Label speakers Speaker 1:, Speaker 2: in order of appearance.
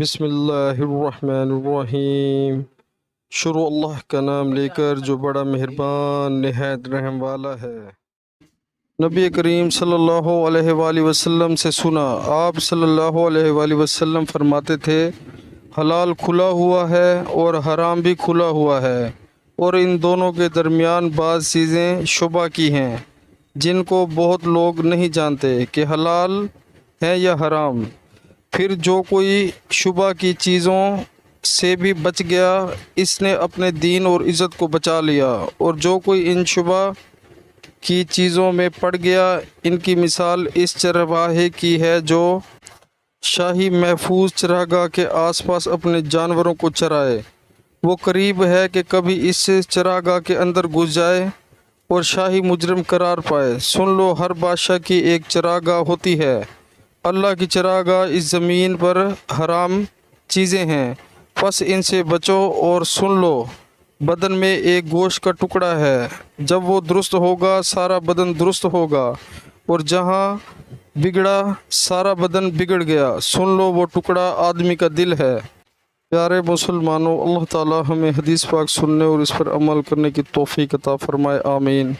Speaker 1: بسم اللہ الرحمن الرحیم۔ شروع اللہ کا نام لے کر جو بڑا مہربان نہایت رحم والا ہے۔ نبی کریم صلی اللہ علیہ وآلہ وسلم سے سنا، آپ صلی اللہ علیہ وآلہ وسلم فرماتے تھے، حلال کھلا ہوا ہے اور حرام بھی کھلا ہوا ہے، اور ان دونوں کے درمیان بعض چیزیں شبہ کی ہیں جن کو بہت لوگ نہیں جانتے کہ حلال ہیں یا حرام۔ پھر جو کوئی شبہ کی چیزوں سے بھی بچ گیا، اس نے اپنے دین اور عزت کو بچا لیا، اور جو کوئی ان شبہ کی چیزوں میں پڑ گیا، ان کی مثال اس چرواہے کی ہے جو شاہی محفوظ چراگاہ کے آس پاس اپنے جانوروں کو چرائے۔ وہ قریب ہے کہ کبھی اس چراگاہ کے اندر گھس جائے اور شاہی مجرم قرار پائے۔ سن لو، ہر بادشاہ کی ایک چراگاہ ہوتی ہے۔ اللہ کی چراگاہ اس زمین پر حرام چیزیں ہیں، پس ان سے بچو۔ اور سن لو، بدن میں ایک گوشت کا ٹکڑا ہے، جب وہ درست ہوگا سارا بدن درست ہوگا، اور جہاں بگڑا سارا بدن بگڑ گیا۔ سن لو، وہ ٹکڑا آدمی کا دل ہے۔ پیارے مسلمانوں، اللہ تعالی ہمیں حدیث پاک سننے اور اس پر عمل کرنے کی توفیق عطا فرمائے، آمین۔